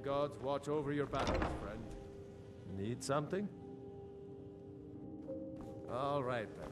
gods watch over your battles, friend. Need something? All right, then.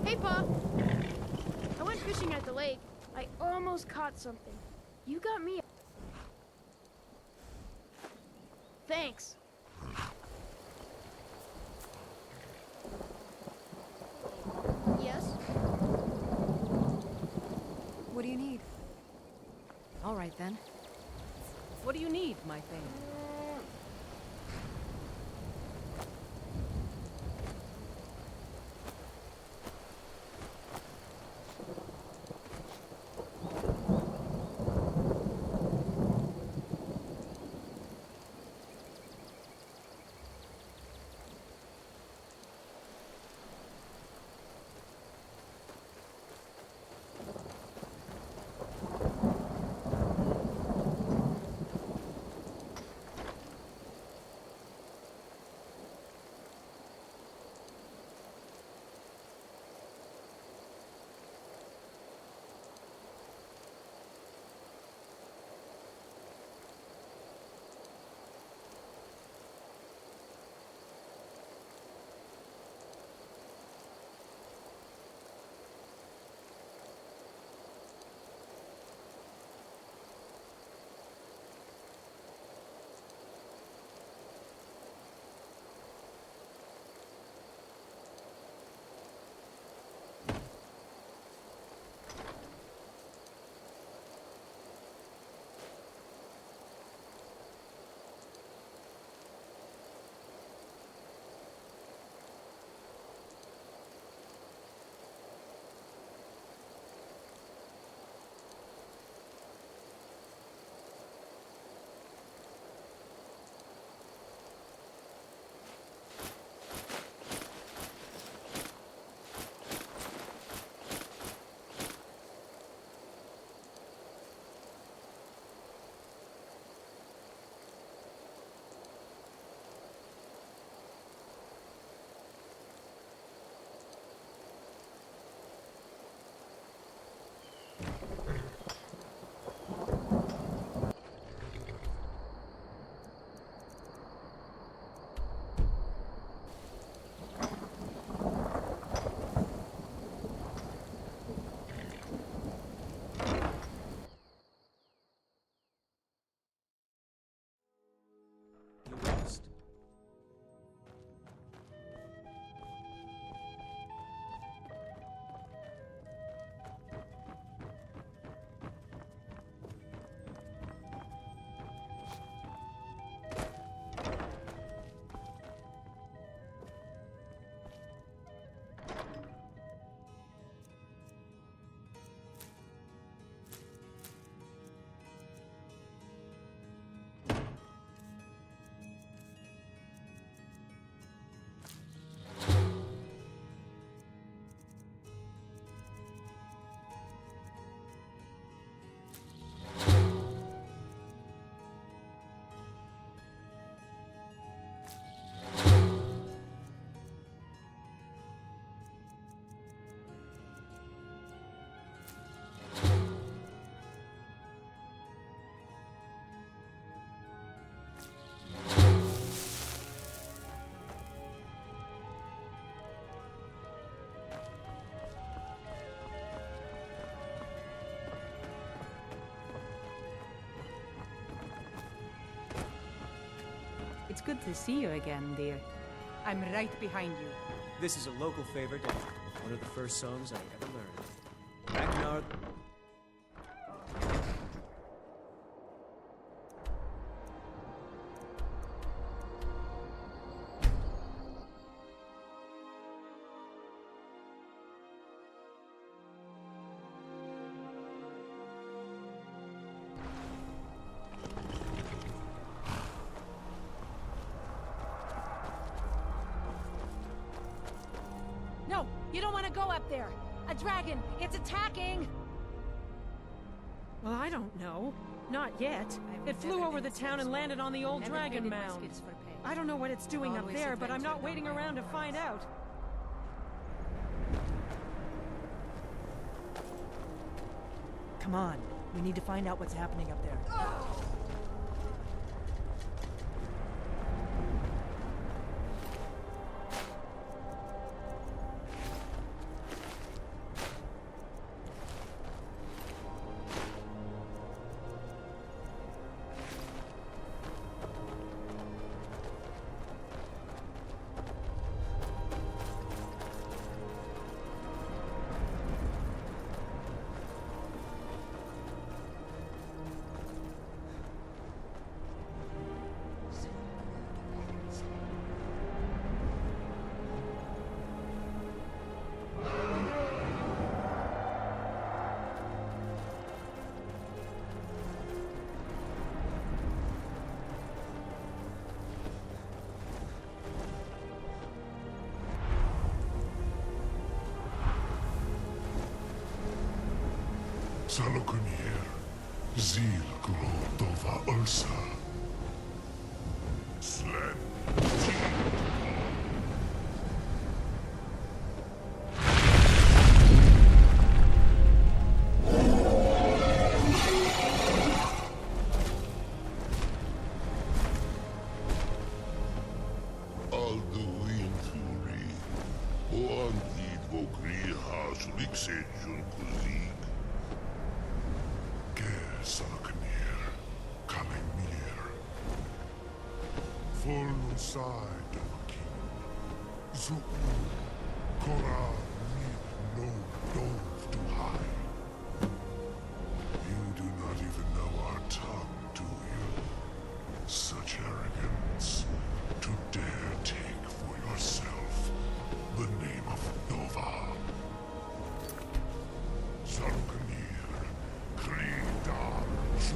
Hey, Pa! I went fishing at the lake. I almost caught something. You got me. Thanks. Yes? What do you need? All right, then. What do you need, my thing? It's good to see you again, dear. I'm right behind you. This is a local favorite and one of the first songs I ever learned. Back in our... No, you don't want to go up there. A dragon, it's attacking! Well, I don't know. Not yet. It flew over the town and landed on the old dragon mound. I don't know what it's doing up there, but I'm not waiting around to find out. Come on, we need to find out what's happening up there. Salokunir, Zil Dova Ursa. Slen. Alduin Fury, Oantid Vokri Has Lixejun Kuzik. Salaknir, Kalimir, full side of a king. Zuku, Kora, need no dove to hide. You do not even know our tongue, do you? Such arrogance, to dare take for yourself the name of Dova. Salaknir, Krida, Shur.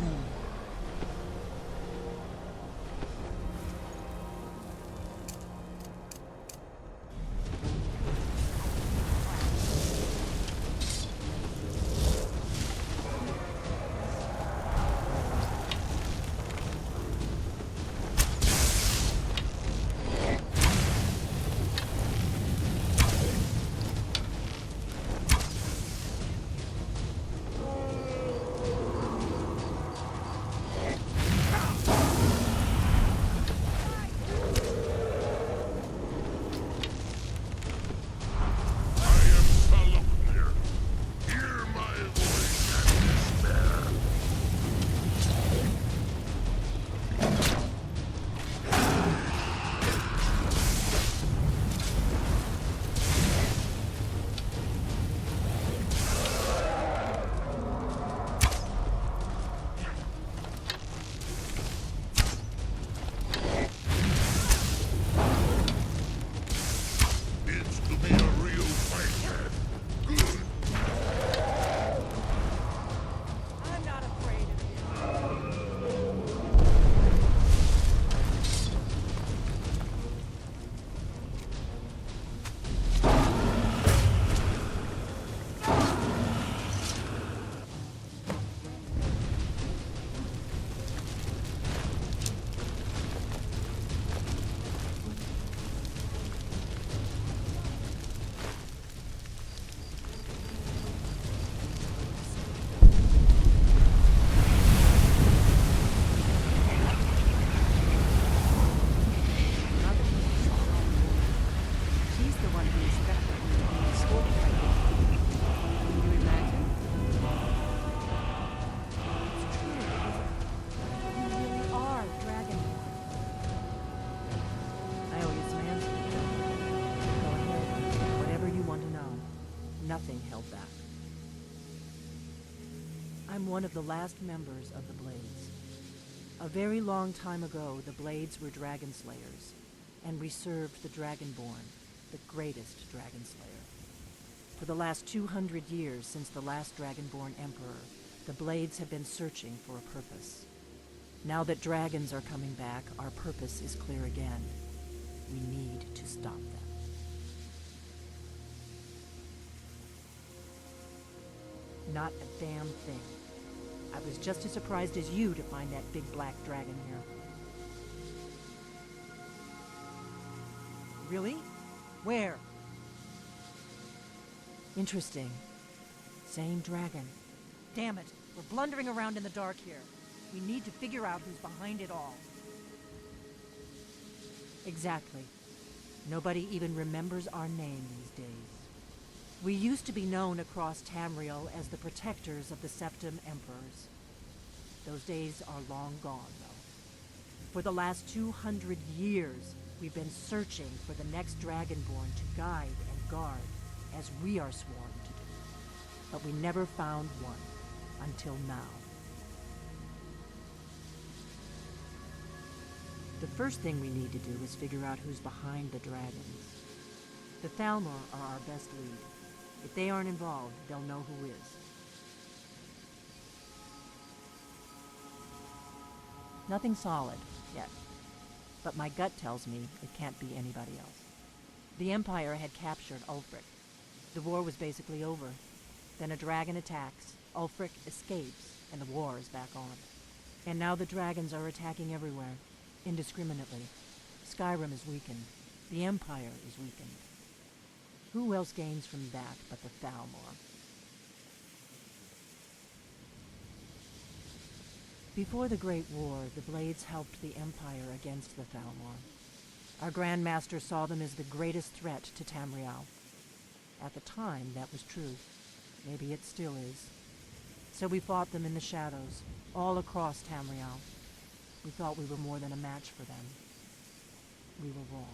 I'm one of the last members of the Blades. A very long time ago, the Blades were dragon slayers, and we served the Dragonborn, the greatest dragon slayer. For the last 200 years since the last Dragonborn Emperor, the Blades have been searching for a purpose. Now that dragons are coming back, our purpose is clear again. We need to stop them. Not a damn thing. I was just as surprised as you to find that big black dragon here. Really? Where? Interesting. Same dragon. Damn it. We're blundering around in the dark here. We need to figure out who's behind it all. Exactly. Nobody even remembers our name these days. We used to be known across Tamriel as the protectors of the Septim Emperors. Those days are long gone, though. For the last 200 years, we've been searching for the next Dragonborn to guide and guard, as we are sworn to do. But we never found one, until now. The first thing we need to do is figure out who's behind the dragons. The Thalmor are our best lead. If they aren't involved, they'll know who is. Nothing solid, yet. But my gut tells me it can't be anybody else. The Empire had captured Ulfric. The war was basically over. Then a dragon attacks, Ulfric escapes, and the war is back on. And now the dragons are attacking everywhere, indiscriminately. Skyrim is weakened. The Empire is weakened. Who else gains from that but the Thalmor? Before the Great War, the Blades helped the Empire against the Thalmor. Our Grand Master saw them as the greatest threat to Tamriel. At the time, that was true. Maybe it still is. So we fought them in the shadows, all across Tamriel. We thought we were more than a match for them. We were wrong.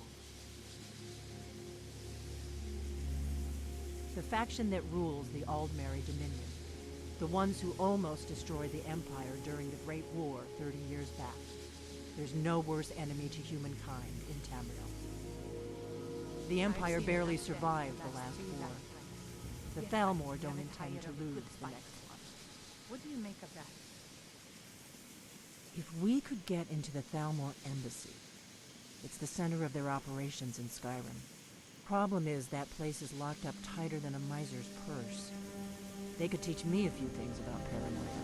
The faction that rules the Aldmeri Dominion, the ones who almost destroyed the Empire during the Great War 30 years back. There's no worse enemy to humankind in Tamriel. The Empire barely survived the last war. The Thalmor don't intend to lose the next one. What do you make of that? If we could get into the Thalmor Embassy, it's the center of their operations in Skyrim. Problem is, that place is locked up tighter than a miser's purse. They could teach me a few things about paranoia.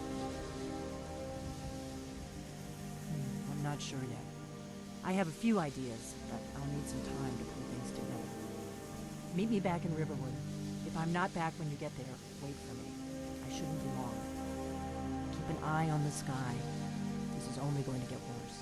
I'm not sure yet. I have a few ideas, but I'll need some time to put things together. Meet me back in Riverwood. If I'm not back when you get there, wait for me. I shouldn't be long. Keep an eye on the sky. This is only going to get worse.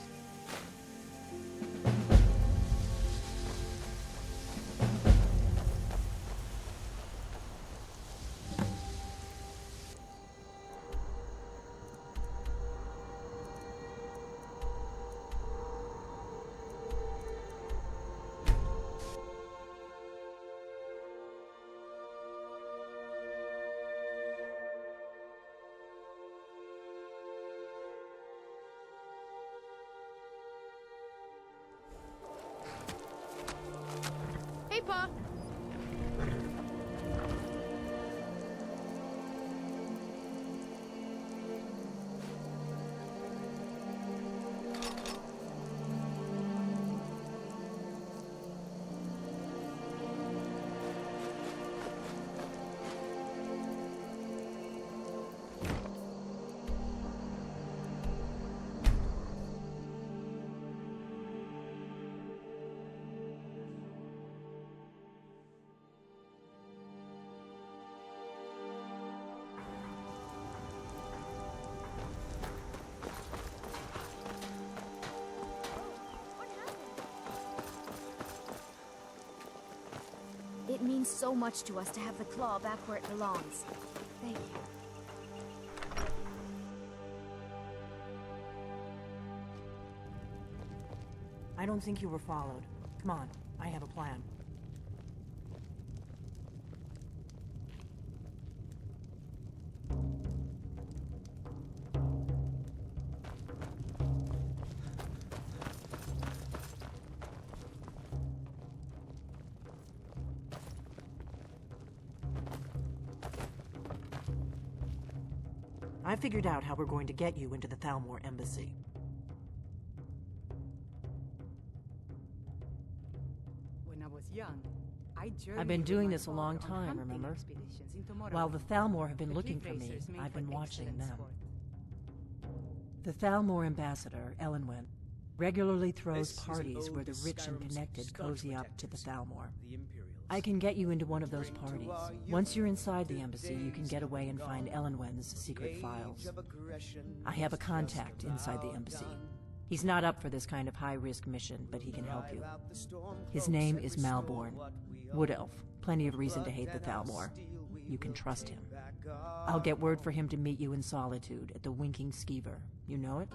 Hey, Pa! It means so much to us to have the claw back where it belongs. Thank you. I don't think you were followed. Come on, I have a plan. I figured out how we're going to get you into the Thalmor Embassy. When I was young, I've been doing this a long time, remember? While the Thalmor have been looking for me, I've been watching them. The Thalmor ambassador, Elenwen, regularly throws parties where the rich and connected cozy up to the Thalmor. I can get you into one of those parties. Once you're inside the embassy, you can get away and find Elenwen's secret files. I have a contact inside the embassy. He's not up for this kind of high-risk mission, but he can help you. His name is Malborn, Wood Elf. Plenty of reason to hate the Thalmor. You can trust him. I'll get word for him to meet you in Solitude at the Winking Skeever. You know it?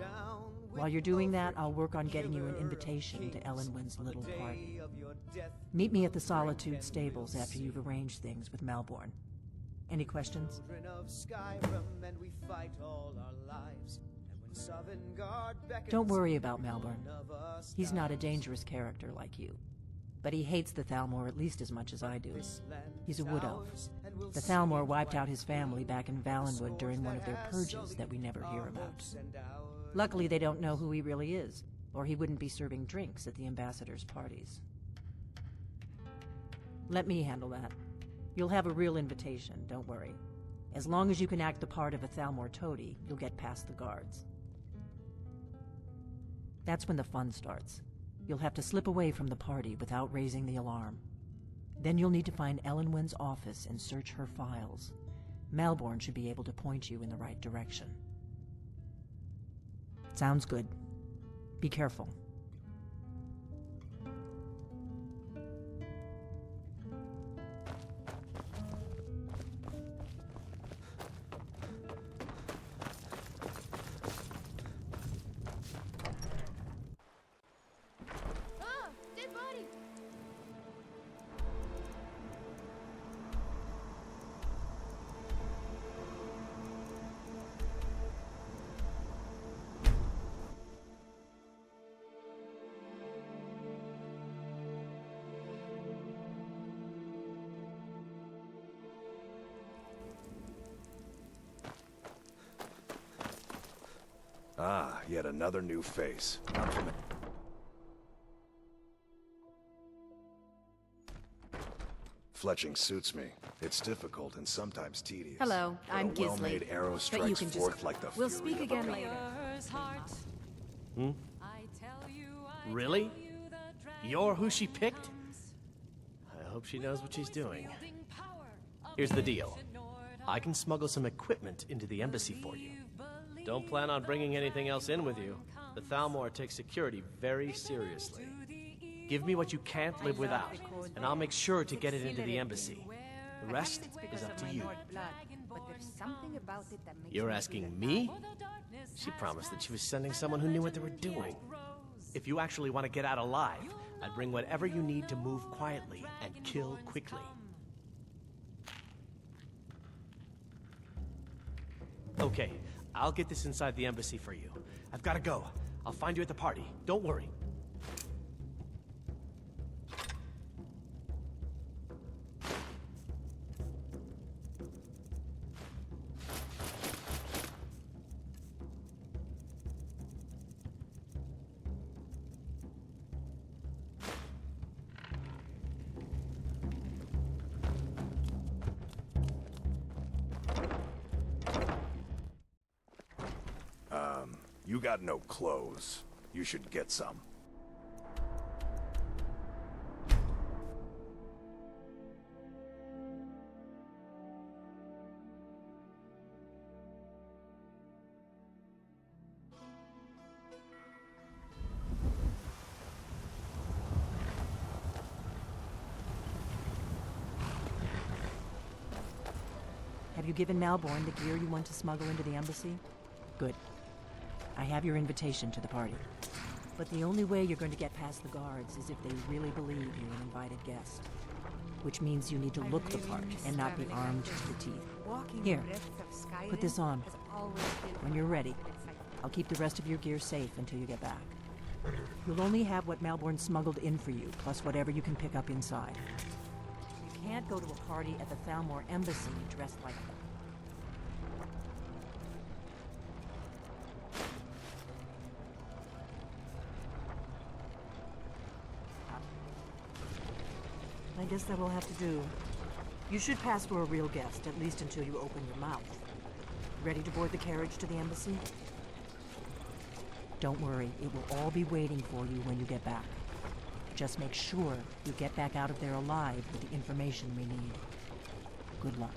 While you're doing that, I'll work on getting you an invitation to Elenwen's little party. Meet me at the Solitude stables after you've arranged things with Malborn. Any questions? Don't worry about Malborn. He's not a dangerous character like you. But he hates the Thalmor at least as much as I do. He's a wood elf. The Thalmor wiped out his family back in Valenwood during one of their purges that we never hear about. Luckily, they don't know who he really is, or he wouldn't be serving drinks at the ambassador's parties. Let me handle that. You'll have a real invitation, don't worry. As long as you can act the part of a Thalmor toady, you'll get past the guards. That's when the fun starts. You'll have to slip away from the party without raising the alarm. Then you'll need to find Elenwen's office and search her files. Malborn should be able to point you in the right direction. Sounds good. Be careful. Ah, yet another new face. Fletching suits me. It's difficult and sometimes tedious. Hello, but I'm a well-made Gisli. arrow But you strikes can forth just... like the We'll fury speak of a again god. later. Really? You're who she picked? I hope she knows what she's doing. Here's the deal. I can smuggle some equipment into the embassy for you. Don't plan on bringing anything else in with you. The Thalmor takes security very seriously. Give me what you can't live without, and I'll make sure to get it into the embassy. The rest is up to you. You're asking me? She promised that she was sending someone who knew what they were doing. If you actually want to get out alive, I'd bring whatever you need to move quietly and kill quickly. Okay, I'll get this inside the embassy for you. I've got to go. I'll find you at the party. Don't worry. You got no clothes. You should get some. Have you given Malborn the gear you want to smuggle into the embassy? Good. I have your invitation to the party. But the only way you're going to get past the guards is if they really believe you're an invited guest. Which means you need to look the part and not be armed to the teeth. Here, put this on. When you're ready, I'll keep the rest of your gear safe until you get back. You'll only have what Malborn smuggled in for you, plus whatever you can pick up inside. You can't go to a party at the Thalmor Embassy dressed like that. guess that will have to do. You should pass for a real guest, at least until you open your mouth. Ready to board the carriage to the embassy? Don't worry, it will all be waiting for you when you get back. Just make sure you get back out of there alive with the information we need. Good luck.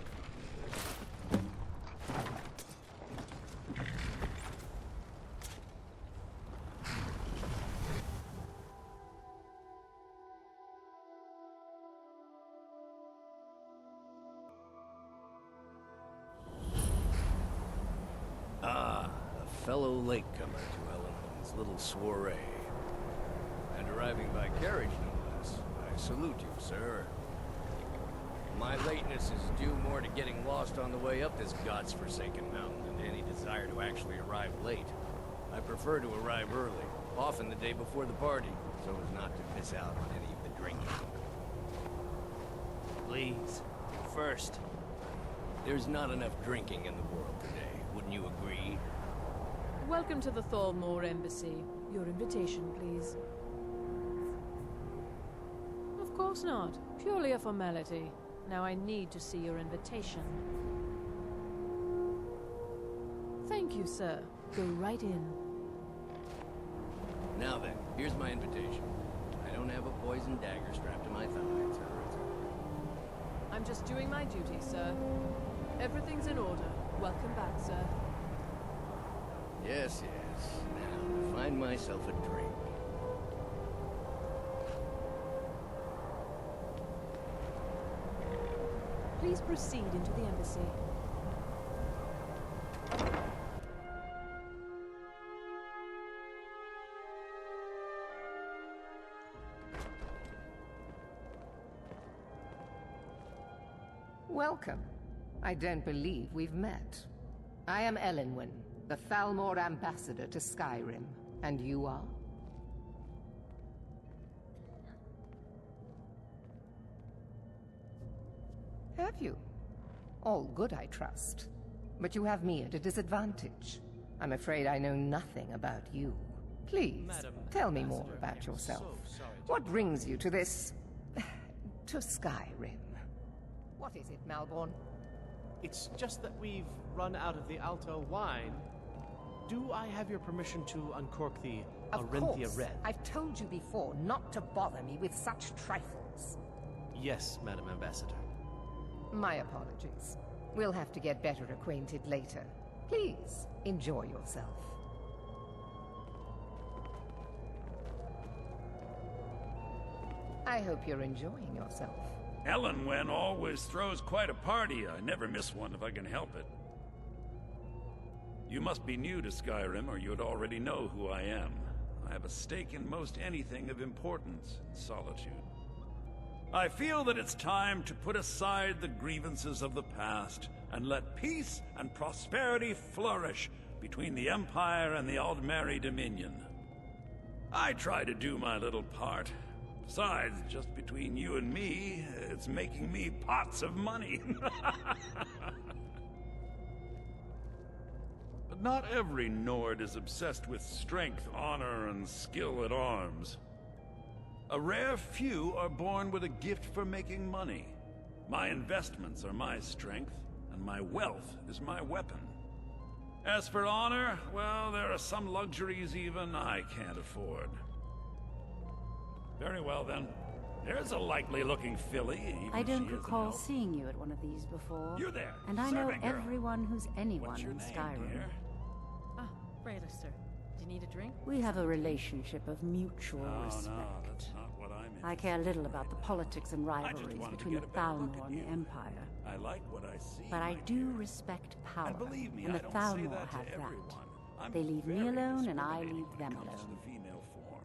Fellow latecomer to Ellen's little soiree. And arriving by carriage, no less. I salute you, sir. My lateness is due more to getting lost on the way up this god's-forsaken mountain than to any desire to actually arrive late. I prefer to arrive early, often the day before the party, so as not to miss out on any of the drinking. Please, first, there's not enough drinking in the world today, wouldn't you agree? Welcome to the Thalmor Embassy. Your invitation, please. Of course not. Purely a formality. Now I need to see your invitation. Thank you, sir. Go right in. Now then, here's my invitation. I don't have a poison dagger strapped to my thigh, etc., etc. I'm just doing my duty, sir. Everything's in order. Welcome back, sir. Yes, yes. Now, find myself a drink. Please proceed into the embassy. Welcome. I don't believe we've met. I am Elenwen, the Thalmor Ambassador to Skyrim. And you are? Have you? All good, I trust. But you have me at a disadvantage. I'm afraid I know nothing about you. Please, tell me more about yourself. What brings you to this... to Skyrim? What is it, Malborn? It's just that we've run out of the Alto wine. Do I have your permission to uncork the Arinthia Red? I've told you before not to bother me with such trifles. Yes, Madam Ambassador. My apologies. We'll have to get better acquainted later. Please, enjoy yourself. I hope you're enjoying yourself. Elenwen always throws quite a party. I never miss one if I can help it. You must be new to Skyrim, or you'd already know who I am. I have a stake in most anything of importance in Solitude. I feel that it's time to put aside the grievances of the past and let peace and prosperity flourish between the Empire and the Aldmeri Dominion. I try to do my little part. Besides, just between you and me, it's making me pots of money. But not every Nord is obsessed with strength, honor, and skill at arms. A rare few are born with a gift for making money. My investments are my strength, and my wealth is my weapon. As for honor, well, there are some luxuries even I can't afford. Very well, then. There's a likely-looking filly. I don't recall seeing you at one of these before. You're there. And I know Serving girl. everyone who's anyone What's your in name, Skyrim. dear? Ah, Freylister. Do you need a drink? We have a relationship of mutual respect. No, that's not what I'm in. I care little about the politics and rivalries between the Thalmor and the Empire. I like what I see. But I do respect power, And believe me, and the I don't say Thalmor that to have that. everyone. I'm They leave me very alone, and I discriminating leave when them it comes to alone. the female form.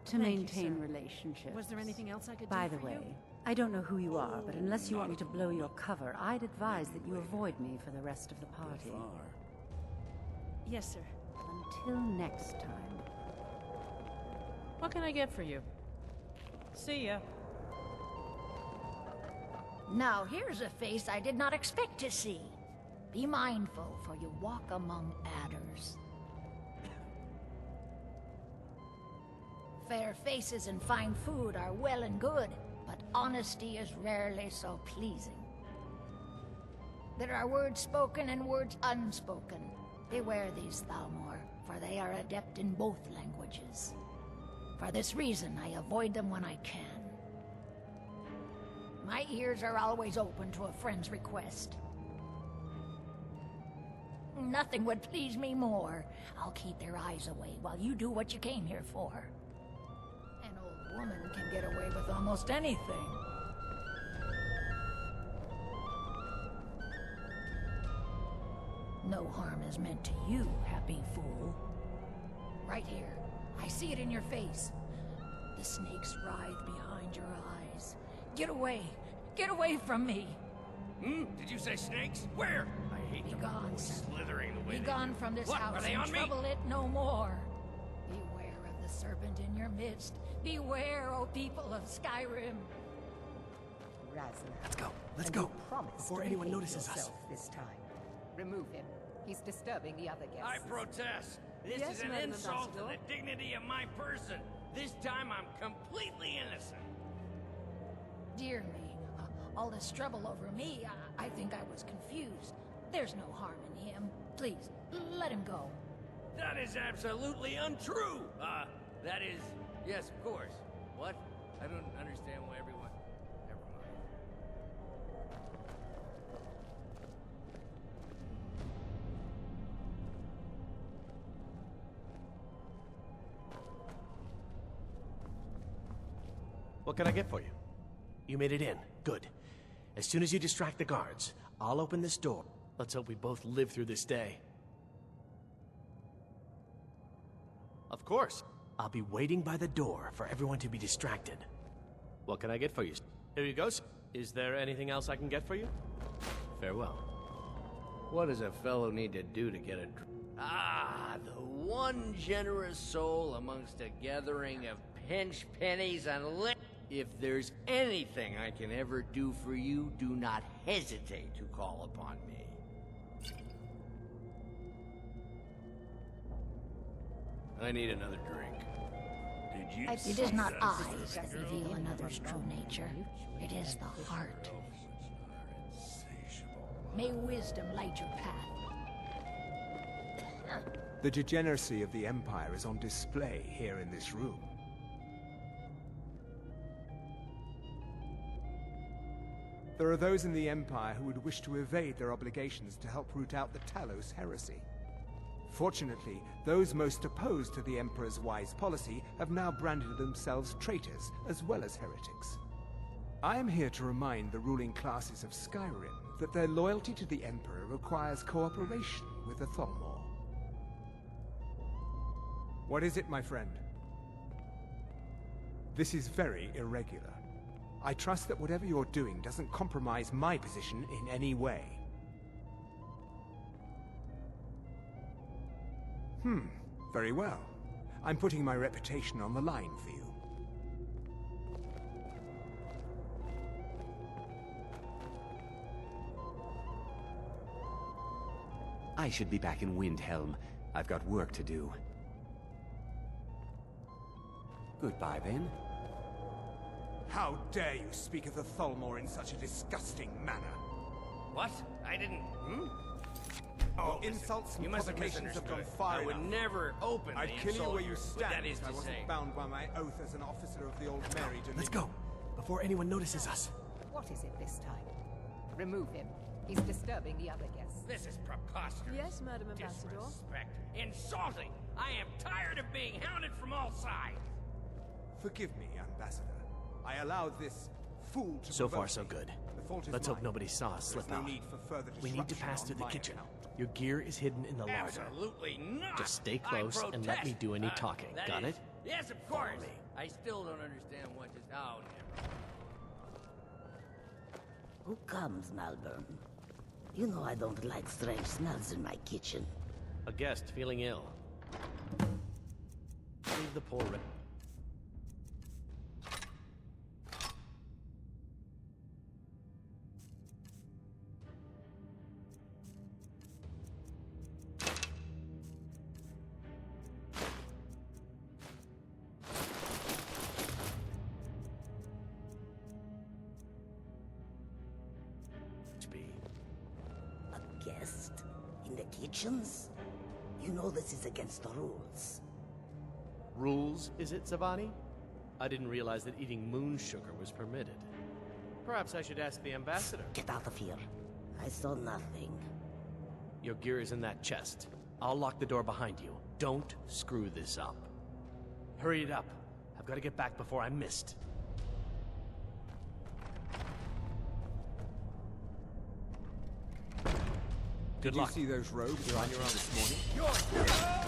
To Thank you, maintain sir. relationships. Was there anything else I could By do the for way, you? I don't know who you are, but unless you want me to blow your cover, I'd advise that you avoid me for the rest of the party. Yes, sir. Until next time. What can I get for you? See ya. Now here's a face I did not expect to see. Be mindful, for you walk among adders. Fair faces and fine food are well and good, but honesty is rarely so pleasing. There are words spoken and words unspoken. Beware these, Thalmor, for they are adept in both languages. For this reason, I avoid them when I can. My ears are always open to a friend's request. Nothing would please me more. I'll keep their eyes away while you do what you came here for. An old woman can get away with almost anything. No harm is meant to you, happy fool. Right here. I see it in your face. The snakes writhe behind your eyes. Get away! Get away from me! Did you say snakes? Where? I hate them. Gone, son. Slithering the way Be they gone do. from this What? house Are they and on me? trouble it no more. Beware of the serpent in your midst. Beware, O people of Skyrim. Razna. Let's go. Let's And go. you promise Before to anyone behave notices us. yourself this time. Remove him. He's disturbing the other guests. I protest. This Yes, is an Madam insult to Ambassador. the dignity of my person. This time I'm completely innocent. Dear me, all this trouble over me, I think I was confused. There's no harm in him. Please, let him go. That is absolutely untrue. That is... Yes, of course. What? I don't understand why everyone... Never mind. What can I get for you? You made it in. Good. As soon as you distract the guards, I'll open this door. Let's hope we both live through this day. Of course. I'll be waiting by the door for everyone to be distracted. What can I get for you? Here you go. Is there anything else I can get for you? Farewell. What does a fellow need to do to get a... the one generous soul amongst a gathering of pinch pennies and If there's anything I can ever do for you, do not hesitate to call upon me. I need another drink. Did you It is not eyes that reveal another's true nature. It is the heart. May wisdom light your path. The degeneracy of the Empire is on display here in this room. There are those in the Empire who would wish to evade their obligations to help root out the Talos heresy. Fortunately, those most opposed to the Emperor's wise policy have now branded themselves traitors as well as heretics. I am here to remind the ruling classes of Skyrim that their loyalty to the Emperor requires cooperation with the Thalmor. What is it, my friend? This is very irregular. I trust that whatever you're doing doesn't compromise my position in any way. Very well. I'm putting my reputation on the line for you. I should be back in Windhelm. I've got work to do. Goodbye, then. How dare you speak of the Thalmor in such a disgusting manner? What? I didn't... Oh, insults and you must have provocations have gone misunderstood. far I would enough. never open I'd the kill you where you insult stand that is if I to wasn't say. bound by my oath as an officer of the Old Mary to Let's go, before anyone notices us. What is it this time? Remove him. He's disturbing the other guests. This is preposterous. Yes, Madam Ambassador. Disrespect. Insulting. I am tired of being hounded from all sides. Forgive me, Ambassador. I allowed this fool to So far, provoke so me. good. The fault is Let's hope mine. nobody saw us There's slip no out. need for further We need to disruption pass on through the my kitchen. account. Your gear is hidden in the larder. Absolutely not. Just stay I close and let me protest. do any talking. That Got is- it? Yes, of course. I still don't understand what is... Oh, never. Who comes, Malvern? You know I don't like strange smells in my kitchen. A guest feeling ill. Leave the poor... chest? In the kitchens? You know this is against the rules. Rules, is it, Zavani? I didn't realize that eating moon sugar was permitted. Perhaps I should ask the ambassador. Get out of here. I saw nothing. Your gear is in that chest. I'll lock the door behind you. Don't screw this up. Hurry it up. I've got to get back before I'm missed. Good luck. Did you see those rogues You're on your own this morning?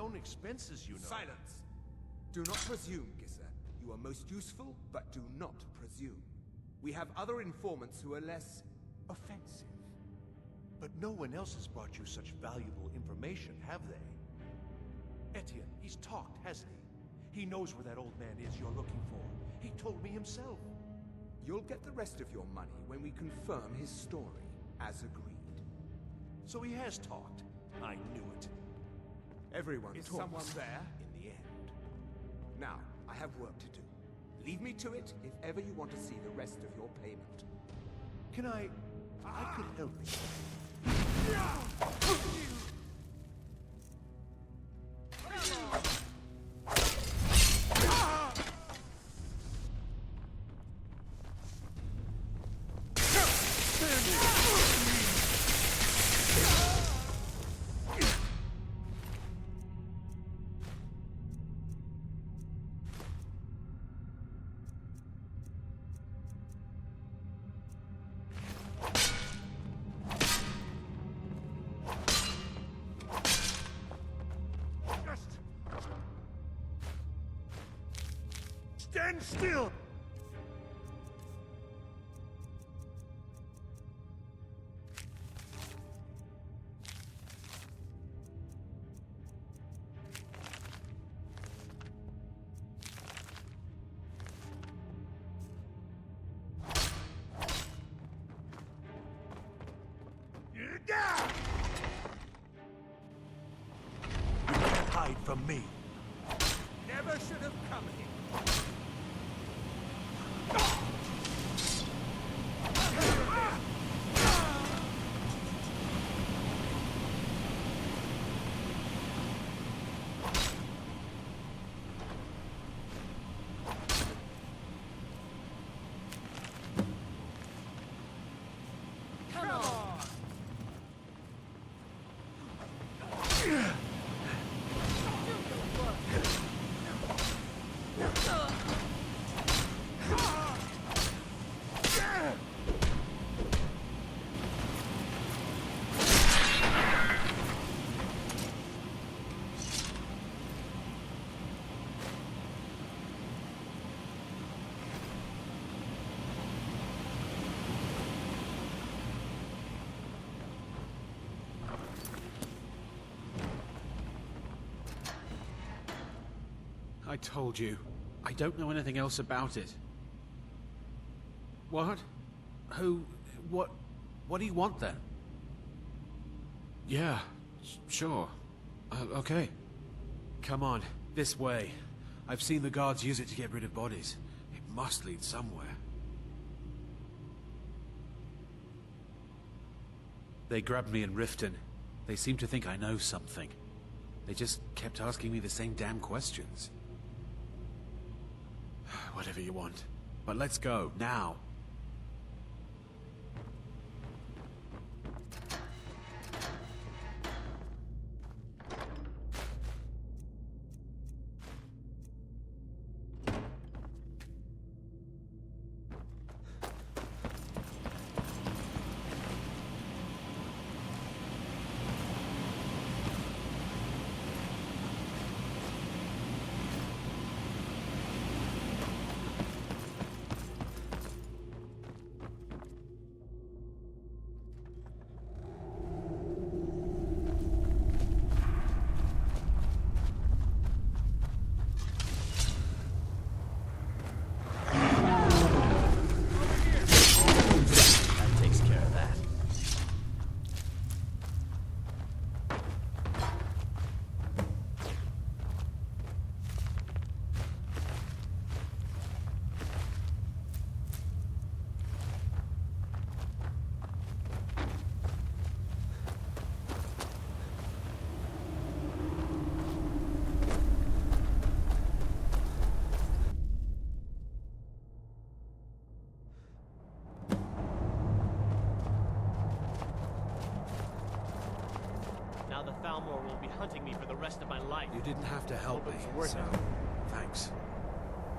own expenses, you know. Silence! Do not presume, Gisser. You are most useful, but do not presume. We have other informants who are less offensive. But no one else has brought you such valuable information, have they? Etienne, he's talked, hasn't he? He knows where that old man is you're looking for. He told me himself. You'll get the rest of your money when we confirm his story, as agreed. So he has talked. I knew it. Everyone Is talks someone there? in the end. Now, I have work to do. Leave me to it if ever you want to see the rest of your payment. Can I could help you. Stand still! You can't hide from me. Never should have come here. I told you. I don't know anything else about it. What? Who? What do you want then? Yeah, sure. Okay. Come on, this way. I've seen the guards use it to get rid of bodies. It must lead somewhere. They grabbed me in Riften. They seem to think I know something. They just kept asking me the same damn questions. Whatever you want. But let's go, now. The Thalmor will be hunting me for the rest of my life. You didn't have to help me, so thanks.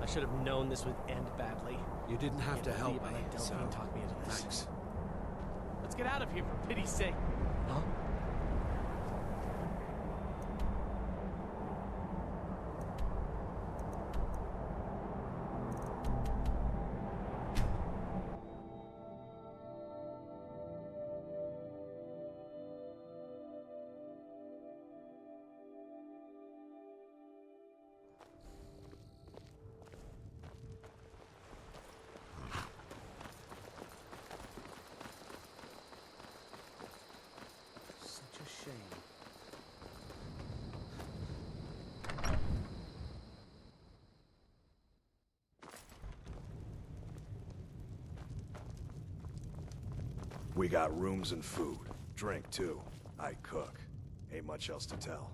I should have known this would end badly. You didn't have to help me, so talked me into this. thanks. Let's get out of here, for pity's sake. Huh? We got rooms and food. Drink, too. I cook. Ain't much else to tell.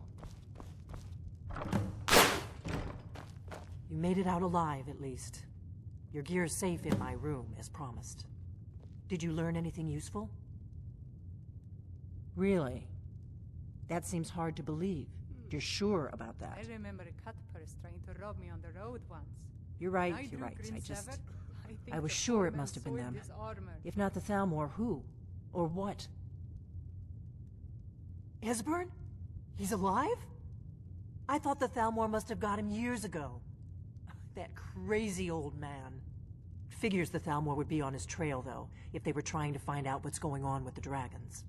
You made it out alive, at least. Your gear's safe in my room, as promised. Did you learn anything useful? Really? That seems hard to believe. You're sure about that? I remember Cutpurse trying to rob me on the road once. You're right. I was sure it must have been them. If not the Thalmor, who? Or what? Esbern? He's alive? I thought the Thalmor must have got him years ago. That crazy old man. Figures the Thalmor would be on his trail, though, if they were trying to find out what's going on with the dragons.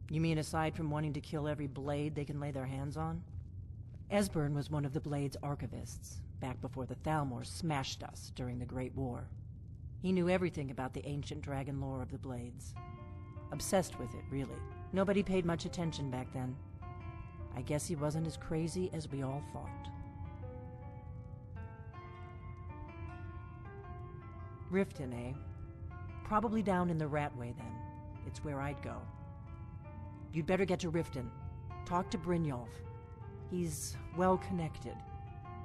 You mean aside from wanting to kill every blade they can lay their hands on? Esbern was one of the Blade's archivists, back before the Thalmor smashed us during the Great War. He knew everything about the ancient dragon lore of the Blades. Obsessed with it, really. Nobody paid much attention back then. I guess he wasn't as crazy as we all thought. Riften, eh? Probably down in the Ratway, then. It's where I'd go. You'd better get to Riften. Talk to Brynjolf. He's well-connected.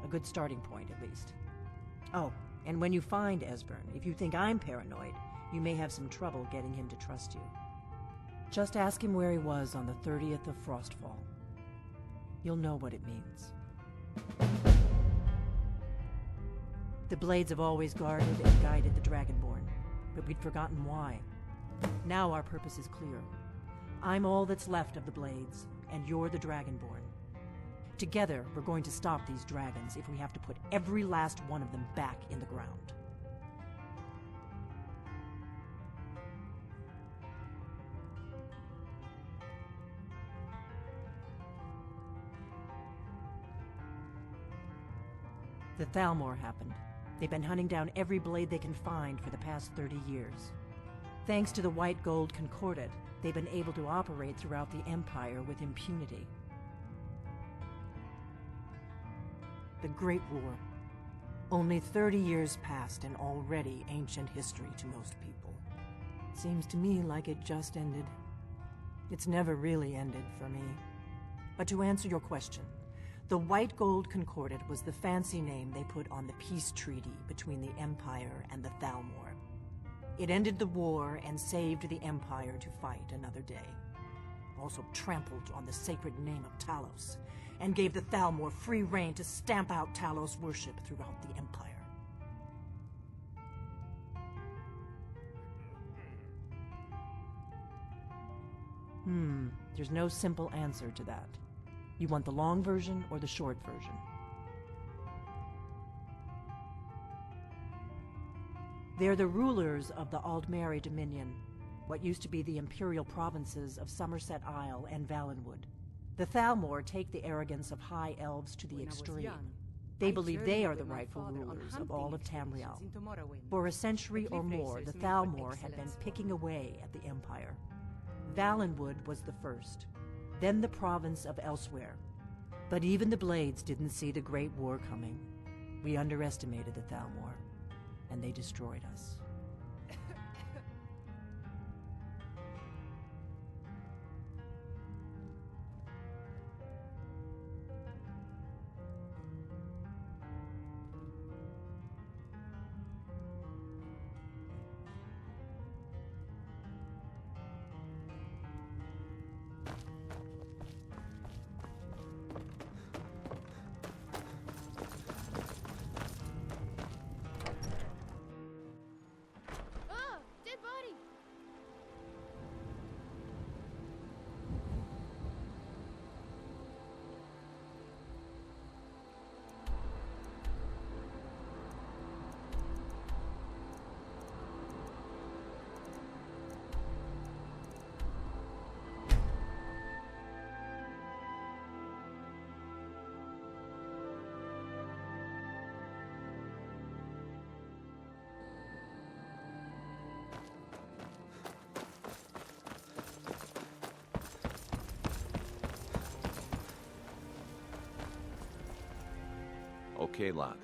A good starting point, at least. Oh, and when you find Esbern, if you think I'm paranoid, you may have some trouble getting him to trust you. Just ask him where he was on the 30th of Frostfall. You'll know what it means. The Blades have always guarded and guided the Dragonborn, but we'd forgotten why. Now our purpose is clear. I'm all that's left of the Blades, and you're the Dragonborn. Together, we're going to stop these dragons if we have to put every last one of them back in the ground. The Thalmor happened. They've been hunting down every blade they can find for the past 30 years. Thanks to the White Gold Concordat, they've been able to operate throughout the Empire with impunity. The Great War. Only 30 years passed and already ancient history to most people. Seems to me like it just ended. It's never really ended for me. But to answer your question, the White Gold Concordat was the fancy name they put on the peace treaty between the Empire and the Thalmor. It ended the war and saved the Empire to fight another day. Also trampled on the sacred name of Talos, and gave the Thalmor free rein to stamp out Talos worship throughout the Empire. There's no simple answer to that. You want the long version or the short version? They're the rulers of the Aldmeri Dominion, what used to be the imperial provinces of Somerset Isle and Valenwood. The Thalmor take the arrogance of high elves to the extreme. They believe they are the rightful rulers of all of Tamriel. For a century or more, the Thalmor had been picking away at the Empire. Valenwood was the first, then the province of Elsewhere. But even the Blades didn't see the Great War coming. We underestimated the Thalmor, and they destroyed us. Okay, lad.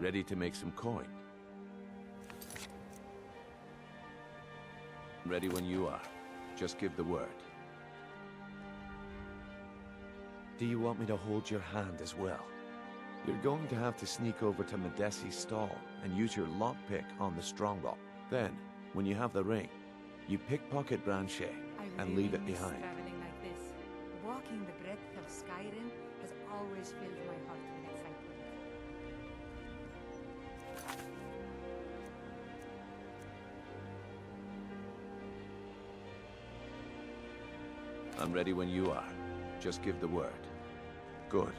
Ready to make some coin? Ready when you are. Just give the word. Do you want me to hold your hand as well? You're going to have to sneak over to Medesi's stall and use your lockpick on the strongbox. Then, when you have the ring, you pickpocket Branche and leave it behind. Traveling like this. Walking the breadth of Skyrim has always filled my heart with excitement. I'm ready when you are. Just give the word. Good.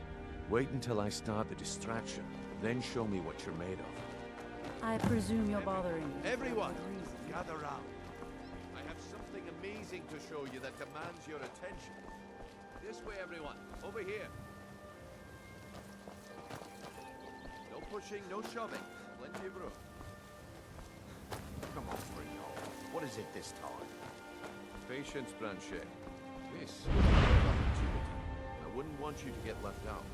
Wait until I start the distraction, then show me what you're made of. I presume you're bothering me. Everyone, gather round. I have something amazing to show you that demands your attention. This way, everyone. Over here. No pushing, no shoving. Plenty of room. Come on, Brino. What is it this time? Patience, Branche. This is an opportunity. I wouldn't want you to get left out.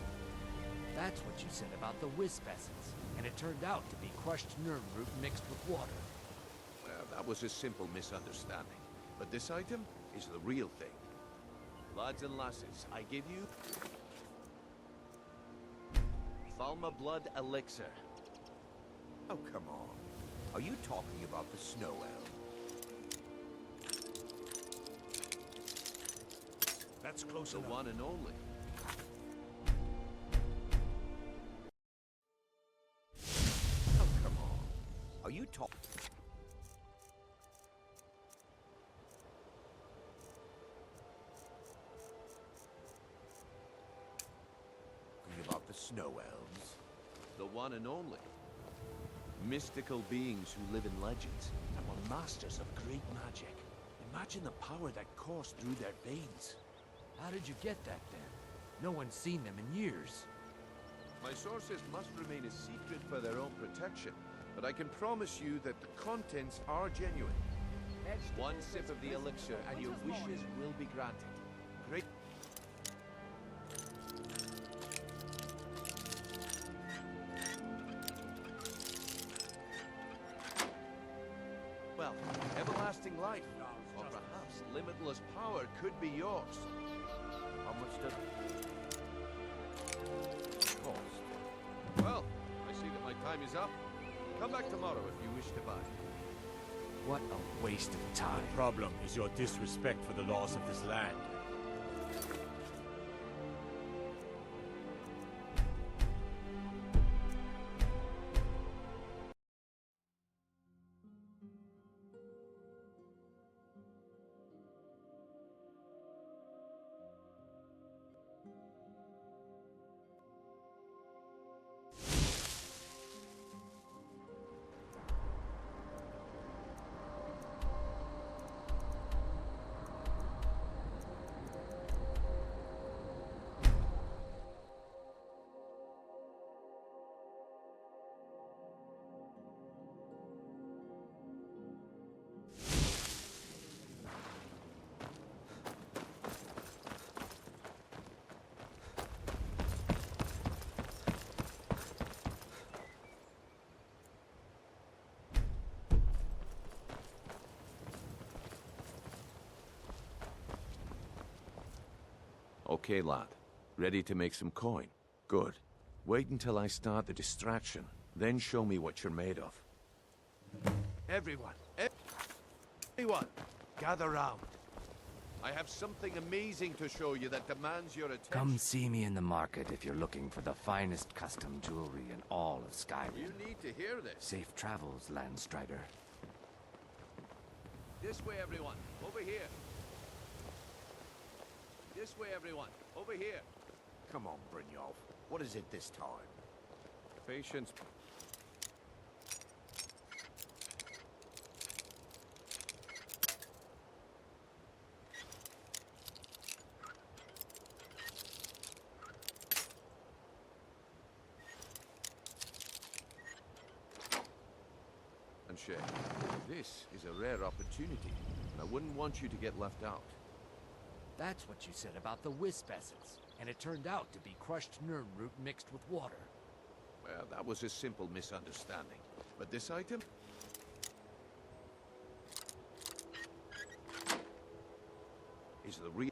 That's what you said about the wisp essence, and it turned out to be crushed nerve root mixed with water. Well, that was a simple misunderstanding. But this item is the real thing. Lads and lasses, I give you... Thalmor Blood Elixir. Oh, come on. Are you talking about the Snow Elves? That's close enough. The one and only. Oh, come on. Are you talking... about the Snow Elves? The one and only. Mystical beings who live in legends and were masters of great magic. Imagine the power that coursed through their veins. How did you get that then? No one's seen them in years. My sources must remain a secret for their own protection, but I can promise you that the contents are genuine. One sip of the elixir and your wishes will be granted. Great. Well, everlasting life, or perhaps limitless power could be yours. How much does it cost? Well, I see that my time is up. Come back tomorrow if you wish to buy. What a waste of time. The problem is your disrespect for the laws of this land. Okay, lad. Ready to make some coin? Good. Wait until I start the distraction, then show me what you're made of. Everyone, gather round. I have something amazing to show you that demands your attention. Come see me in the market if you're looking for the finest custom jewelry in all of Skyrim. You need to hear this. Safe travels, Landstrider. This way, everyone. Over here. This way, everyone. Over here. Come on, Brynjolf. What is it this time? Patience. And Shay, this is a rare opportunity, and I wouldn't want you to get left out. That's what you said about the wisp essence, and it turned out to be crushed nerve root mixed with water. Well, that was a simple misunderstanding. But this item? is the real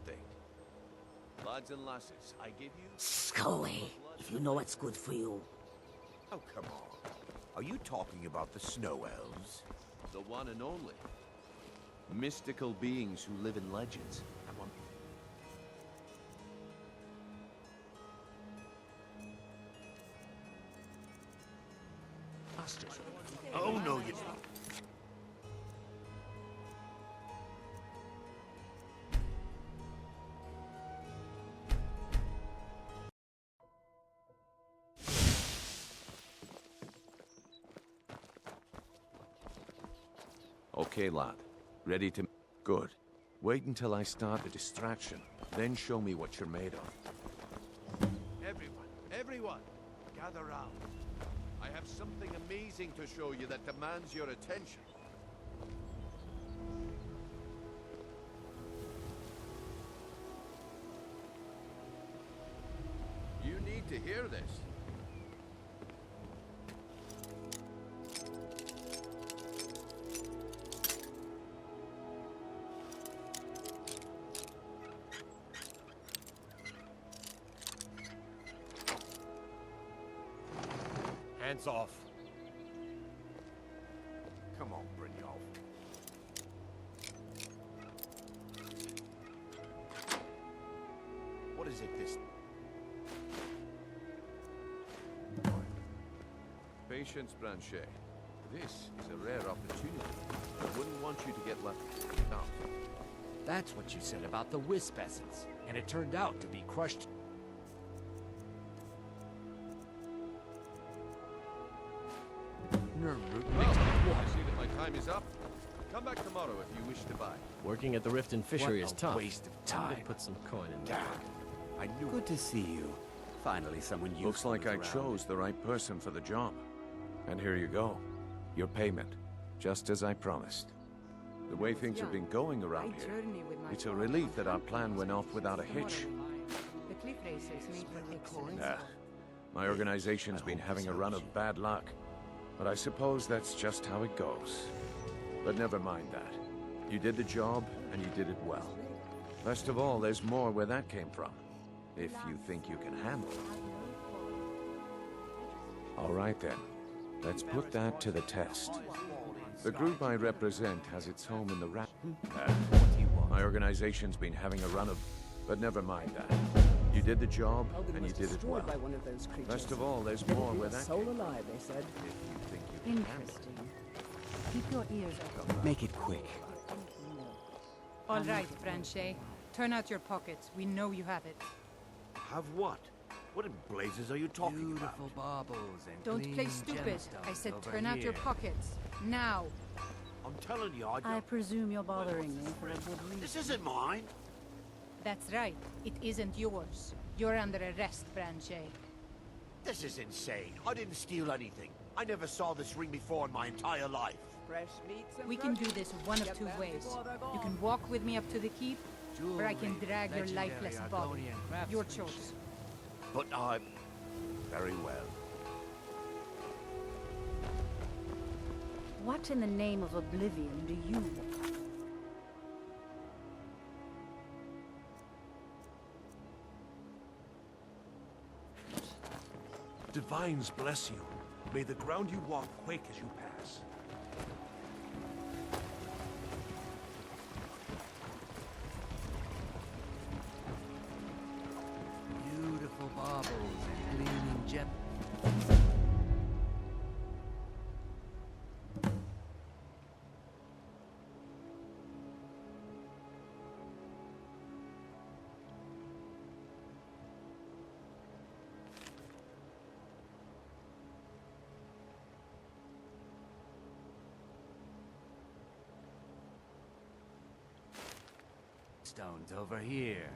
thing. Lads and lasses, I give you... Scully, if you know what's good for you. Oh, come on. Are you talking about the Snow Elves? The one and only. Mystical beings who live in legends. Oh, no, you... Okay, lad. Ready to... Good. Wait until I start the distraction, then show me what you're made of. Everyone, gather round. I have something amazing to show you that demands your attention. You need to hear this. Hands off. Come on, Brynjolf. What is it this... Patience, Branchet. This is a rare opportunity. I wouldn't want you to get left out. That's what you said about the wisp essence, and it turned out to be crushed. Well, I see that my time is up. Come back tomorrow if you wish to buy. Working at the Rift and Fishery is tough. Waste of I'm time. gonna put some coin in there. I knew Good to see you. Finally, someone useful. Looks like is I around. chose the right person for the job. And here you go. Your payment. Just as I promised. The way things have been going around here, it's a relief that our plan went off without a hitch. The cliff racers meet for excellence. Nah. My organization's been having a run of bad luck. But I suppose that's just how it goes. But never mind that. You did the job, and you did it well. Best of all, there's more where that came from. If you think you can handle it. All right then. Let's put that to the test. The group I represent has its home in the my organization's been having a run of... But never mind that. You did the job, and you did it well. Best of all, there's more where that soul alive, they said. Interesting. Keep your ears open. Make it quick. All right, Branchet. Turn out your pockets. We know you have it. Have what? What in blazes are you talking about? Beautiful baubles and Don't play gleaming stupid. I gemstones said over turn out your here. pockets. Now. I'm telling you, I presume you're bothering me for a good reason. This isn't mine. That's right. It isn't yours. You're under arrest, Branchet. This is insane. I didn't steal anything. I never saw this ring before in my entire life. Fresh meats and We can do this one of two ways. You can walk with me up to the keep, or I can drag your lifeless body. Your choice. But I'm... very well. What in the name of oblivion do you want? Divines bless you. May the ground you walk quake as you pass. Beautiful baubles and gleaming gem. Stones over here.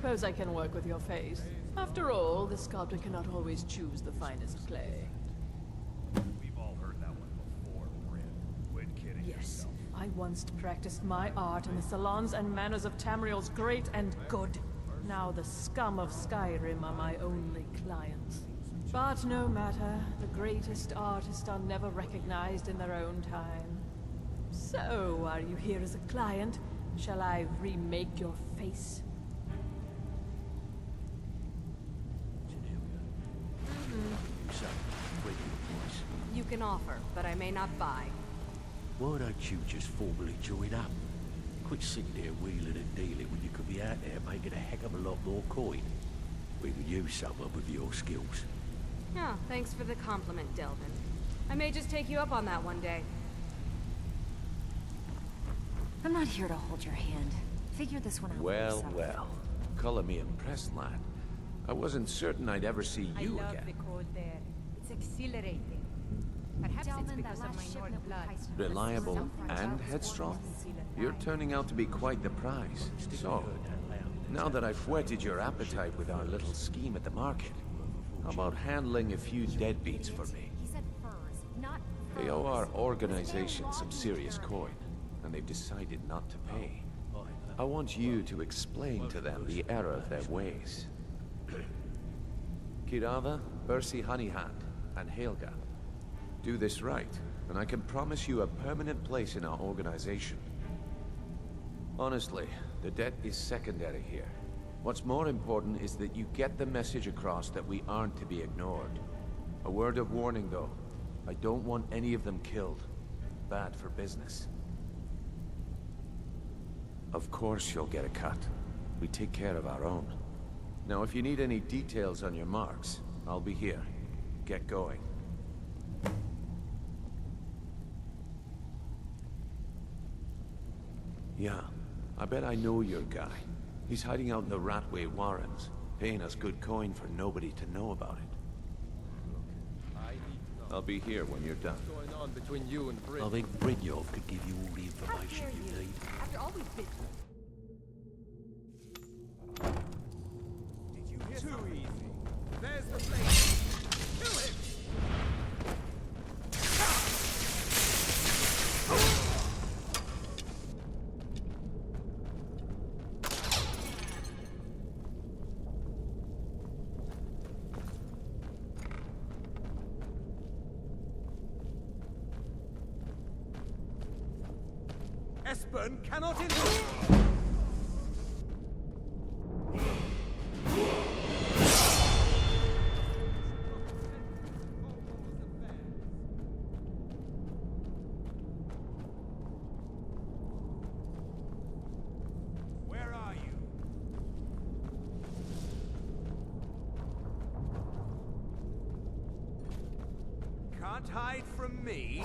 suppose I can work with your face. After all, the sculptor cannot always choose the finest clay. We've all heard that one before, Bryn. Quit kidding yourself. I once practiced my art in the salons and manners of Tamriel's great and good. Now the scum of Skyrim are my only clients. But no matter, the greatest artists are never recognized in their own time. So, are you here as a client? Shall I remake your face? You can offer, but I may not buy. Why don't you just formally join up? Quit sitting there wheeling and dealing when you could be out there making a heck of a lot more coin. We could use someone with your skills. Oh, thanks for the compliment, Delvin. I may just take you up on that one day. I'm not here to hold your hand. Figure this one out for yourself. Well. Color me impressed, lad. I wasn't certain I'd ever see you I love again. the cold there. It's exhilarating. Perhaps it's because of my North blood. Reliable and headstrong? You're turning out to be quite the prize. So, now that I've whetted your appetite with our little scheme at the market, how about handling a few deadbeats for me? They owe our organization some serious coin, and they've decided not to pay. I want you to explain to them the error of their ways. Kirava, Bersi Honeyhand, and Helga. Do this right, and I can promise you a permanent place in our organization. Honestly, the debt is secondary here. What's more important is that you get the message across that we aren't to be ignored. A word of warning, though. I don't want any of them killed. Bad for business. Of course you'll get a cut. We take care of our own. Now, if you need any details on your marks, I'll be here. Get going. Yeah, I bet I know your guy. He's hiding out in the Ratway Warrens, paying us good coin for nobody to know about it. I'll be here when you're done. What's going on between you and Bryn? I think Brynjolf could give you all the information you need. After all we've been Too easy. There's the place. Kill him! Espen cannot enter! Where are you? Can't hide from me.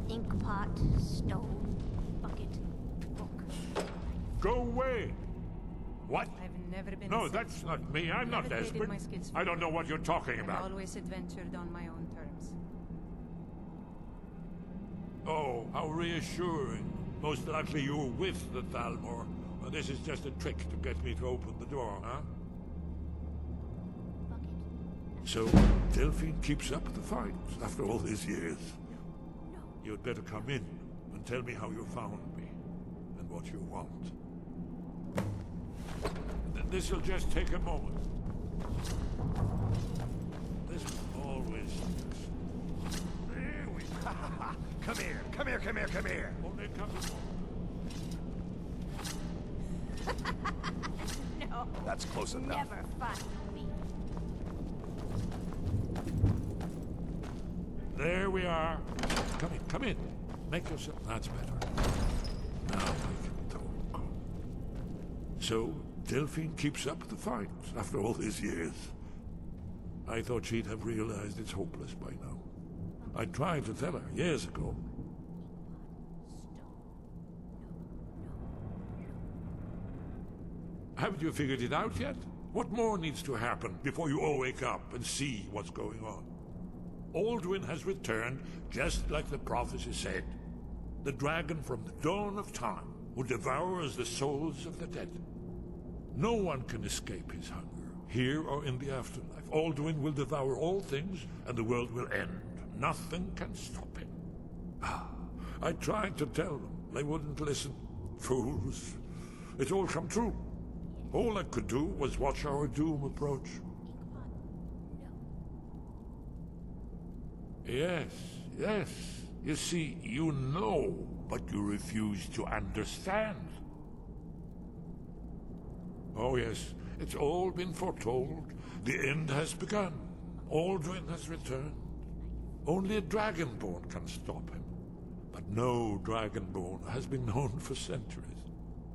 Inkpot, stone, bucket, book. Go away! What? I've never been No, safe. that's not me. I'm not Never traded desperate. my skills for I don't know what you're talking I've about. always adventured on my own terms. Oh, how reassuring. Most likely you're with the Thalmor. Well, this is just a trick to get me to open the door, huh? So, Delphine keeps up the fight after all these years. You'd better come in and tell me how you found me and what you want. This'll just take a moment. This will always... There we go. Come here, come here, come here, come here. Only come No. That's close enough. Never find me. There we are. Come in, come in. Make yourself... That's better. Now we can talk. So, Delphine keeps up the fight after all these years. I thought she'd have realized it's hopeless by now. I tried to tell her years ago. Haven't you figured it out yet? What more needs to happen before you all wake up and see what's going on? Alduin has returned, just like the prophecy said. The dragon from the dawn of time who devours the souls of the dead. No one can escape his hunger, here or in the afterlife. Alduin will devour all things, and the world will end. Nothing can stop him. I tried to tell them. They wouldn't listen. Fools. It's all come true. All I could do was watch our doom approach. Yes, yes. You see, you know, but you refuse to understand. Oh yes, it's all been foretold. The end has begun. Alduin has returned. Only a Dragonborn can stop him. But no Dragonborn has been known for centuries.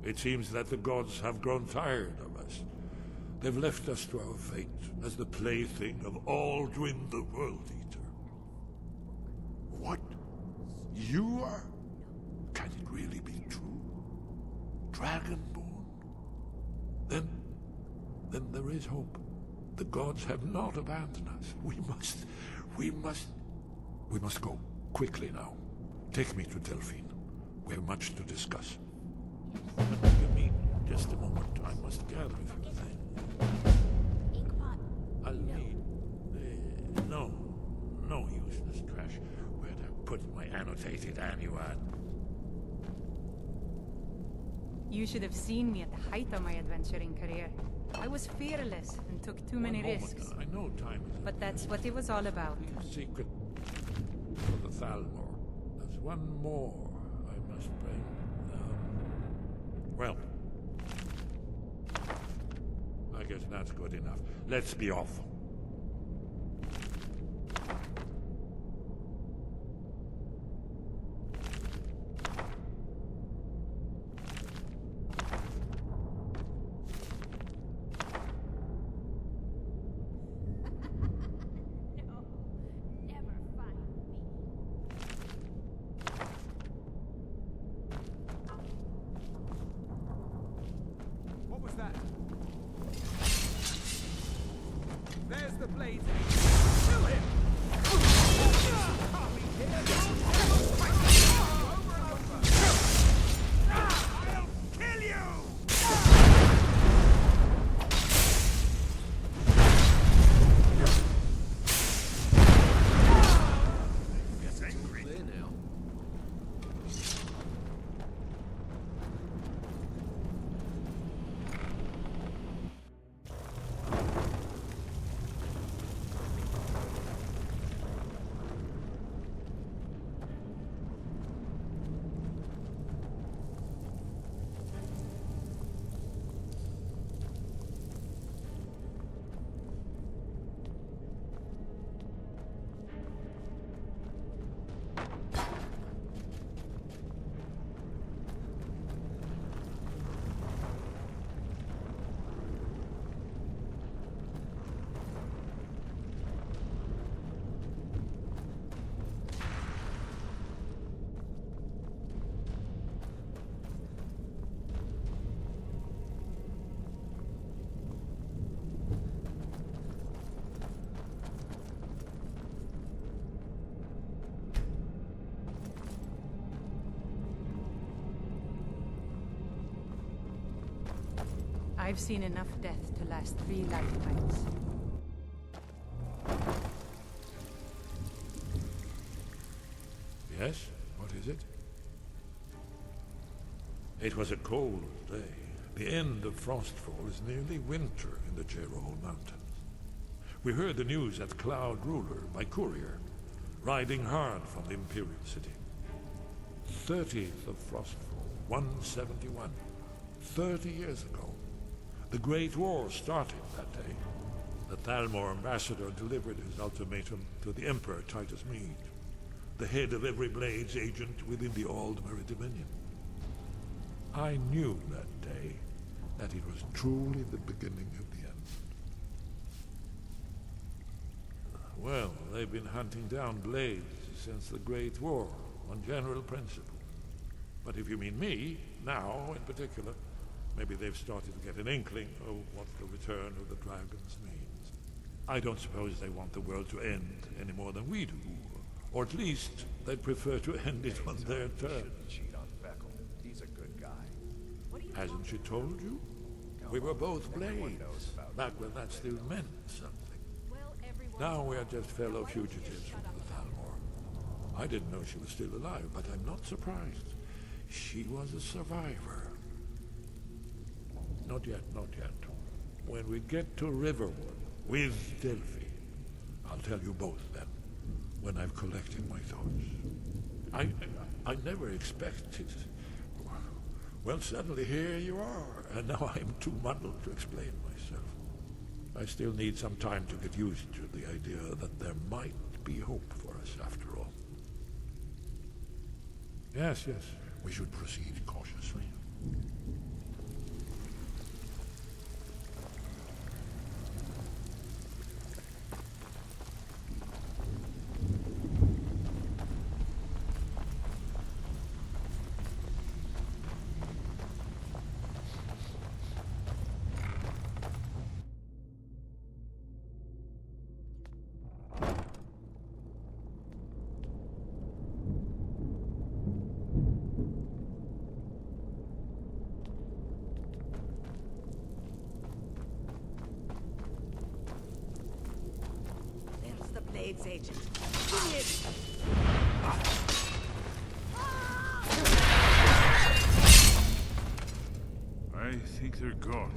It seems that the gods have grown tired of us. They've left us to our fate as the plaything of Alduin the World Eater. What? You are? Can it really be true? Dragonborn? Then there is hope. The gods have not abandoned us. We must go. Quickly now. Take me to Delphine. We have much to discuss. But give me just a moment. I must gather a few things. I'll need... No useless trash. Where'd I put my annotated annuad? You should have seen me at the height of my adventuring career. I was fearless and took too many risks. I know time is... But that's what it was all about. Secret for the Thalmor. There's one more I must bring. Well, I guess that's good enough. Let's be off. There's the blade. Kill him! I'll kill you! Gets angry. There now. I've seen enough death to last 3 lifetimes. Yes? What is it? It was a cold day. The end of Frostfall is nearly winter in the Jerol Mountains. We heard the news at Cloud Ruler by courier, riding hard from the Imperial City. 30th of Frostfall, 171. 30 years ago. The Great War started that day. The Thalmor Ambassador delivered his ultimatum to the Emperor Titus Mede, the head of every Blades agent within the Aldmeri Dominion. I knew that day that it was truly the beginning of the end. Well, they've been hunting down Blades since the Great War, on general principle. But if you mean me, now in particular, maybe they've started to get an inkling of what the return of the dragons means. I don't suppose they want the world to end any more than we do. Or at least they'd prefer to end it on their terms. He's a good guy. Hasn't she told you? We were both Blades, back when that still meant something. Now we are just fellow fugitives from the Thalmor. I didn't know she was still alive, but I'm not surprised. She was a survivor. Not yet, not yet. When we get to Riverwood with Delphi, I'll tell you both then, when I've collected my thoughts. I never expected. Well, suddenly here you are, and now I'm too muddled to explain myself. I still need some time to get used to the idea that there might be hope for us after all. Yes, we should proceed cautiously. Blades agent. Bring it! I think they're gone.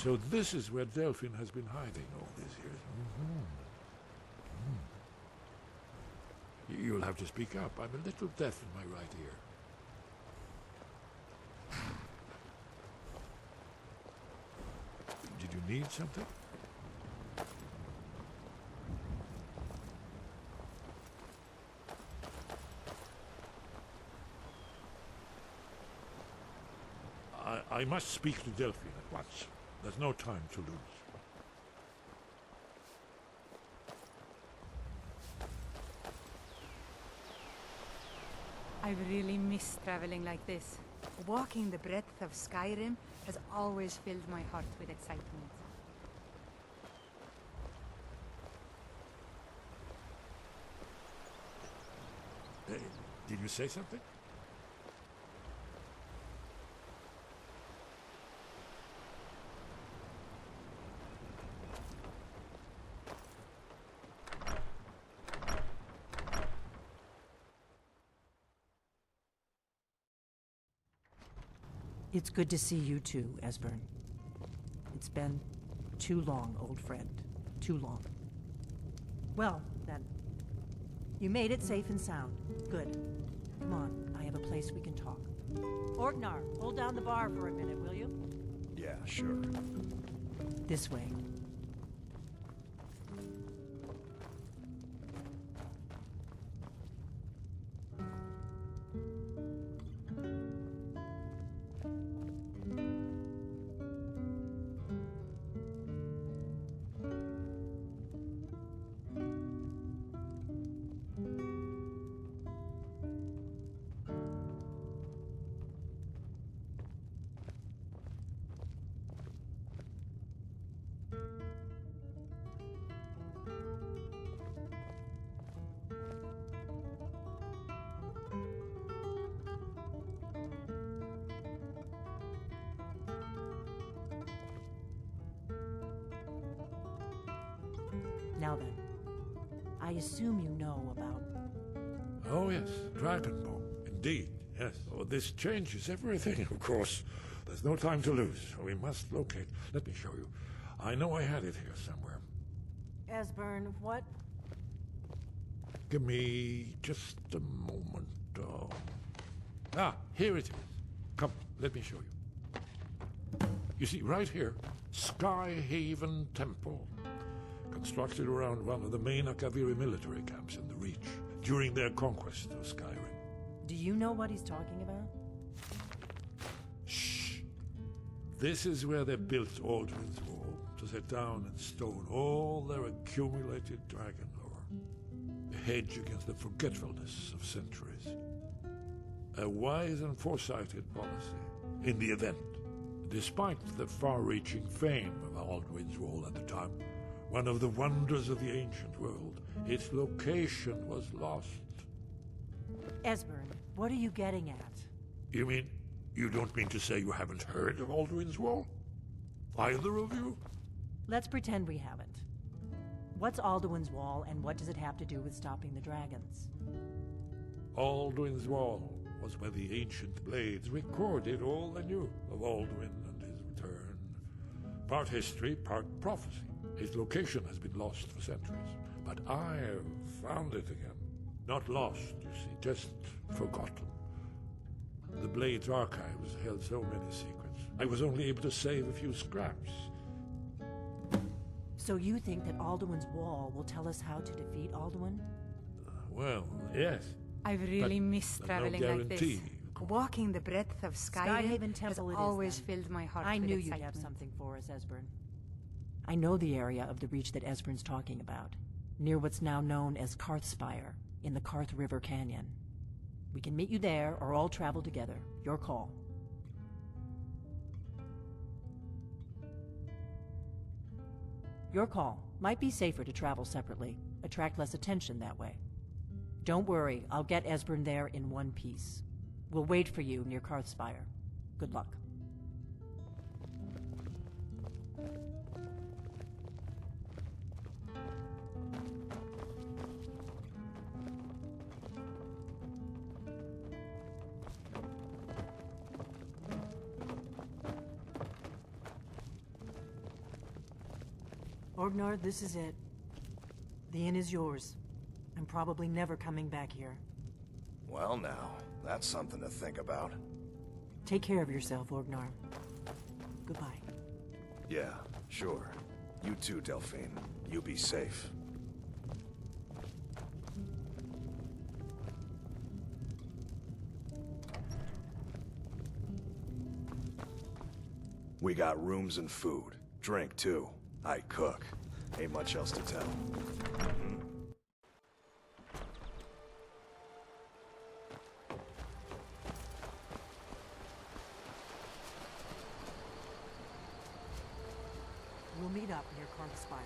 So this is where Delphine has been hiding all these years. You'll have to speak up. I'm a little deaf in my right ear. Did you need something? I must speak to Delphine at once. There's no time to lose. I've really missed traveling like this. Walking the breadth of Skyrim has always filled my heart with excitement. Did you say something? It's good to see you too, Esbern. It's been too long, old friend. Too long. Well, then. You made it safe and sound. Good. Come on, I have a place we can talk. Orgnar, hold down the bar for a minute, will you? Yeah, sure. This way. Now then, I assume you know about... Oh yes, Dragonborn. Indeed, yes. Oh, this changes everything, of course. There's no time to lose. We must locate. Let me show you. I know I had it here somewhere. Esbern, what? Give me just a moment. Here it is. Come, let me show you. You see, right here, Skyhaven Temple. Constructed around one of the main Akaviri military camps in the Reach during their conquest of Skyrim. Do you know what he's talking about? Shh! This is where they built Aldrin's Wall to set down in stone all their accumulated dragon lore. A hedge against the forgetfulness of centuries. A wise and foresighted policy in the event. Despite the far-reaching fame of Aldrin's Wall at the time, one of the wonders of the ancient world, its location was lost. Esbern, what are you getting at? You mean, you don't mean to say you haven't heard of Aldrin's Wall? Either of you? Let's pretend we haven't. What's Alduin's Wall, and what does it have to do with stopping the dragons? Alduin's Wall was where the ancient blades recorded all they knew of Alduin and his return. Part history, part prophecy. His location has been lost for centuries, but I've found it again. Not lost, you see, just forgotten. The Blade's archives held so many secrets. I was only able to save a few scraps. So you think that Alduin's Wall will tell us how to defeat Alduin? Well, yes. I've really missed traveling no like this. guarantee. Walking the breadth of Skyhaven Skyhaven has Temple it is, always then. filled my heart I with knew you'd excitement. have something for us, Esbern. I know the area of the Reach that Esbern's talking about, near what's now known as Karthspire, in the Karth River Canyon. We can meet you there, or all travel together. Your call. Your call. Might be safer to travel separately. Attract less attention that way. Don't worry, I'll get Esbern there in one piece. We'll wait for you near Karthspire. Good luck. Orgnar, this is it. The inn is yours. I'm probably never coming back here. Well now, that's something to think about. Take care of yourself, Orgnar. Goodbye. Yeah, sure. You too, Delphine. You be safe. We got rooms and food. Drink, too. I cook. Ain't much else to tell. We'll meet up near Karthspire.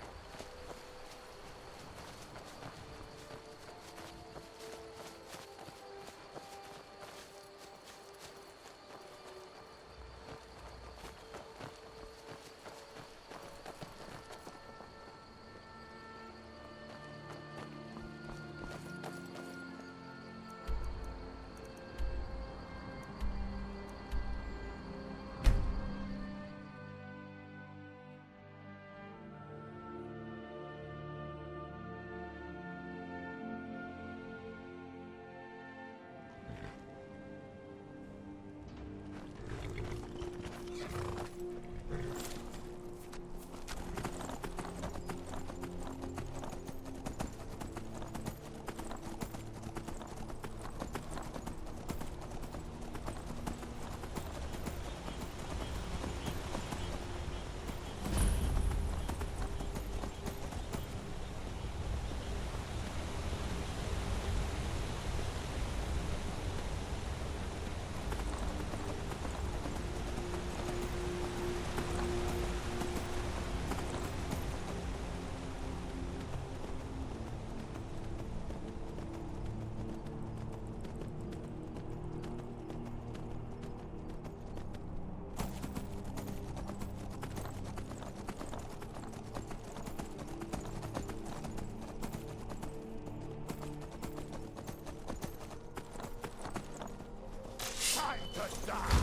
to die!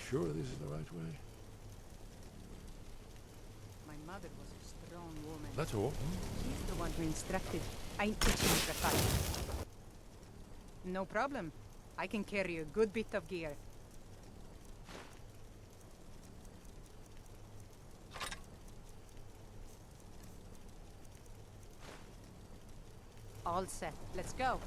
sure this is the right way? My mother was a strong woman. That's all. She's the one who instructed. I'm itching for a fight. No problem. I can carry a good bit of gear. All set. Let's go.